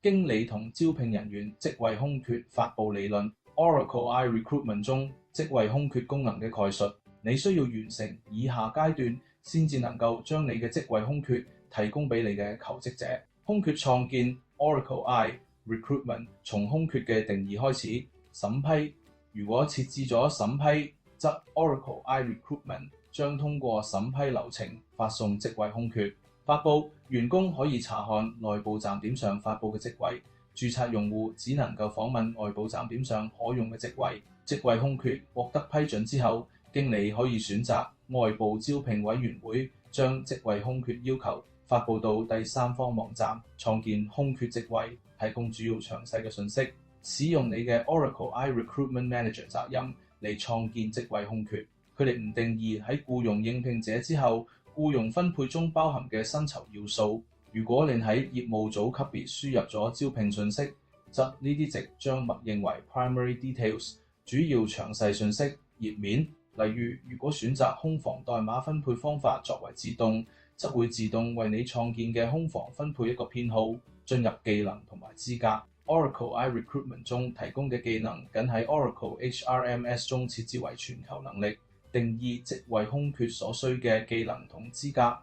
經理同招聘人員職位空缺發佈理論 Oracle iRecruitment 中職位空缺功能嘅概述。你需要完成以下階段先至能夠將你嘅職位空缺提供俾你嘅求職者。空缺創建 Oracle iRecruitment 從空缺嘅定義開始。審批，如果設置咗審批，則 Oracle iRecruitment 將通過審批流程發送職位空缺。發佈，員工可以查看內部站點上發佈嘅職位，註冊用戶只能夠訪問外部站點上可用嘅職位。職位空缺獲得批准之後，經理可以選擇外部招聘委員會將職位空缺要求發佈到第三方網站，創建空缺職位，提供主要詳細嘅信息。使用你嘅 Oracle iRecruitment Manager 責任嚟創建職位空缺。佢哋唔定義喺僱用應聘者之後僱用分配中包含嘅薪酬要素。如果你喺業務組級別輸入咗招聘信息，則呢啲值將默認為 Primary Details 主要詳細信息頁面。例如，如果選擇空房代碼分配方法作為自動，則會自動為你創建嘅空房分配一個編號。進入技能同埋資格。Oracle iRecruitment 中提供嘅技能僅喺 Oracle HRMS 中設置為全球能力，定義職位空缺所需嘅技能同資格。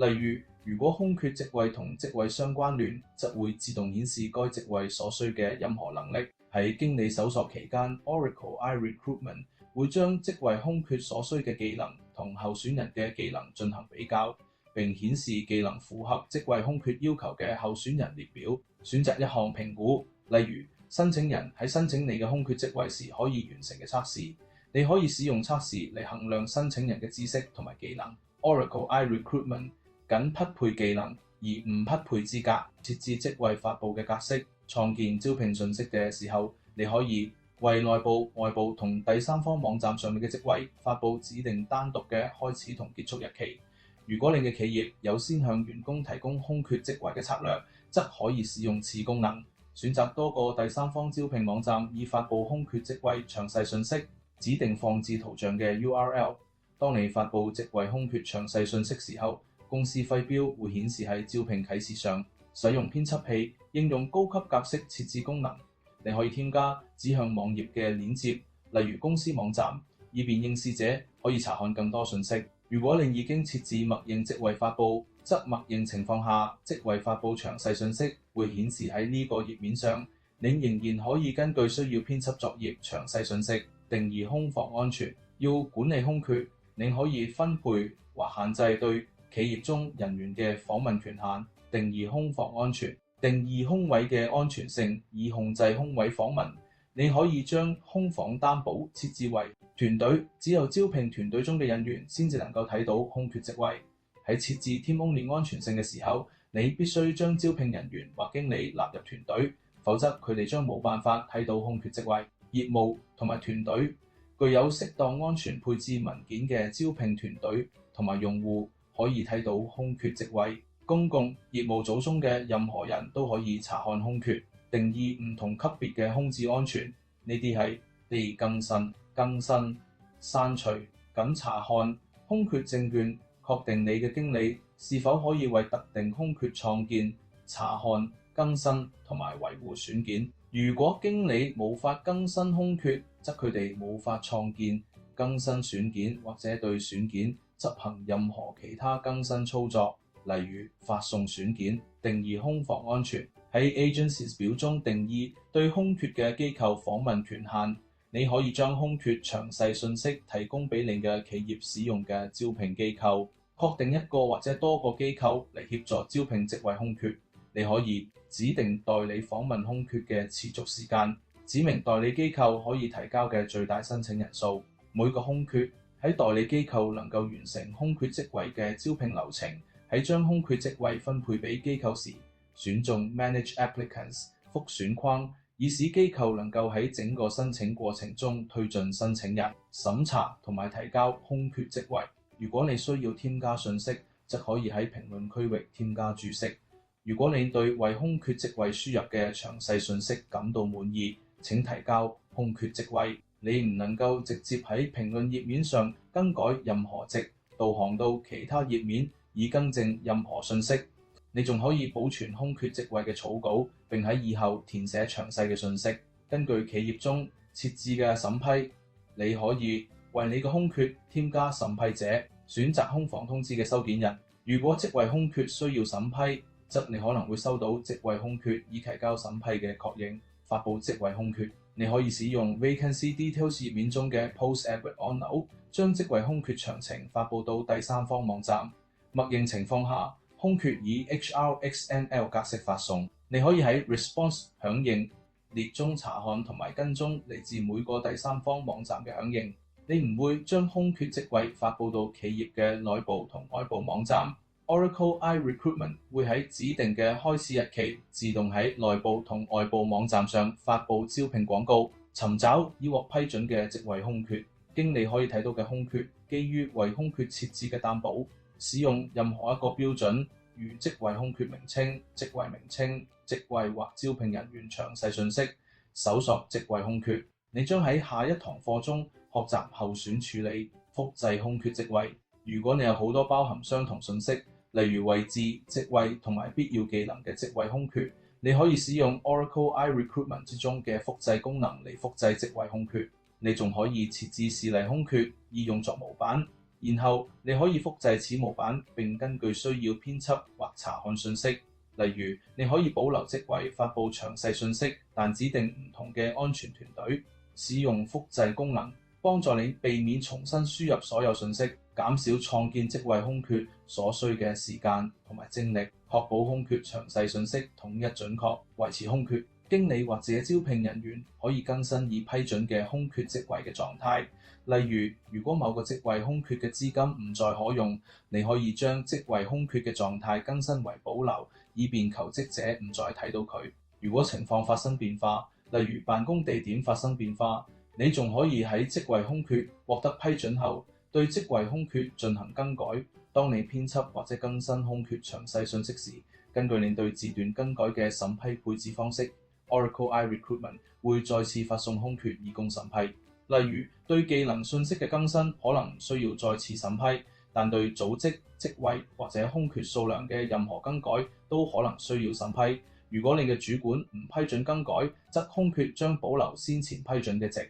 例如，如果空缺職位同職位相關聯，則會自動顯示該職位所需嘅任何能力。喺經理搜索期間 ，Oracle iRecruitment 會將職位空缺所需嘅技能同候選人嘅技能進行比較，並顯示技能符合職位空缺要求嘅候選人列表。選擇一項評估，例如申請人喺申請你嘅空缺職位時可以完成嘅測試。你可以使用測試嚟衡量申請人嘅知識同埋技能。Oracle iRecruitment 僅匹配技能而唔匹配資格。設置職位發佈嘅格式。創建招聘信息嘅時候，你可以為內部、外部同第三方網站上面嘅職位發佈指定單獨嘅開始同結束日期。如果你嘅企業有先向員工提供空缺職位嘅策略，則可以使用此功能。選擇多個第三方招聘網站以發佈空缺職位詳細信息。指定放置圖像嘅 URL。當你發佈職位空缺詳細信息時候，公司徽標會顯示喺招聘啟事上。使用編輯器應用高級格式設置功能。你可以添加指向網頁嘅鏈接，例如公司網站，以便應試者可以查看更多信息。如果你已經設置默認職位發佈，則默認情況下職位發佈詳細信息會顯示喺呢個頁面上。你仍然可以根據需要編輯作業詳細信息。定義空房安全。要管理空缺，你可以分配或限制對企業中人員嘅訪問權限。定義空房安全。定義空位嘅安全性，以控制空位訪問。你可以將空房擔保設置為團隊，只有招聘團隊中嘅人員先至能夠睇到空缺職位。喺設置 Team Only 安全性嘅時候，你必須將招聘人員或經理納入團隊，否則佢哋將冇辦法睇到空缺職位。業務同埋團隊，具有適當安全配置文件嘅招聘團隊同埋用戶可以睇到空缺職位。公共業務組中嘅任何人都可以查看空缺。定義唔同級別嘅空置安全，呢啲係被更新、刪除、僅查看空缺證券，確定你嘅經理是否可以為特定空缺創建、查看、更新同埋維護選件。如果經理無法更新空缺，則佢哋無法創建、更新選件或者對選件執行任何其他更新操作，例如發送選件。定義空房安全。喺 Agencies 表中定義對空缺嘅機構訪問權限。你可以將空缺詳細信息提供俾你嘅企業使用嘅招聘機構，確定一個或者多個機構嚟協助招聘職位空缺。你可以指定代理訪問空缺嘅持續時間，指明代理機構可以提交嘅最大申請人數。每個空缺喺代理機構能夠完成空缺職位嘅招聘流程。喺將空缺職位分配俾機構時，選中 Manage Applicants 複選框，以使機構能夠喺整個申請過程中推進申請人、審查同埋提交空缺職位。如果你需要添加信息，則可以喺評論區域添加注釋。如果你對為空缺職位輸入嘅詳細信息感到滿意，請提交空缺職位。你唔能夠直接喺評論頁面上更改任何值，導航到其他頁面以更正任何信息。你仲可以保存空缺職位嘅草稿，並喺以後填寫詳細嘅信息。根據企業中設置嘅審批，你可以為你嘅空缺添加審批者，選擇空房通知嘅收件人。如果職位空缺需要審批，則你可能會收到職位空缺已提交審批嘅確認。發布職位空缺，你可以使用 Vacancy Details 頁面中嘅 Post Advert 按鈕，將職位空缺詳情發布到第三方網站。默認情況下，空缺以 HRXML 格式發送。你可以喺 Response 響應列中查看同埋跟蹤嚟自每個第三方網站嘅響應。你唔會將空缺職位發布到企業嘅內部同外部網站。Oracle iRecruitment 會喺指定嘅開始日期自動喺內部同外部網站上發布招聘廣告，尋找已獲批准嘅職位空缺。經理可以睇到嘅空缺，基於為空缺設置嘅擔保，使用任何一個標準，如職位空缺名稱、職位名稱、職位或招聘人員詳細信息，搜索職位空缺。你將喺下一堂課中學習候選處理、複製空缺職位。如果你有好多包含相同信息，例如位置、職位同埋必要技能嘅職位空缺，你可以使用 Oracle iRecruitment 之中嘅複製功能嚟複製職位空缺。你仲可以設置示例空缺，以用作模板，然後你可以複製此模板並根據需要編輯或查看信息。例如，你可以保留職位發布詳細信息，但指定唔同嘅安全團隊。使用複製功能，幫助你避免重新輸入所有信息，減少創建職位空缺所需嘅時間同埋精力，確保空缺詳細信息統一準確，維持空缺。經理或者招聘人員可以更新已批准嘅空缺職位嘅狀態。例如，如果某個職位空缺嘅資金唔再可用，你可以將職位空缺嘅狀態更新為保留，以便求職者唔再睇到佢。如果情況發生變化，例如辦公地點發生變化，你仲可以喺職位空缺獲得批准後，對職位空缺進行更改。當你編輯或者更新空缺詳細信息時，根據你對字段更改嘅審批配置方式， Oracle iRecruitment 會再次發送空缺以供審批。例如，對技能信息嘅更新可能唔需要再次審批，但對組織、職位或者空缺數量嘅任何更改都可能需要審批。如果你嘅主管唔批准更改，則空缺將保留先前批准嘅值。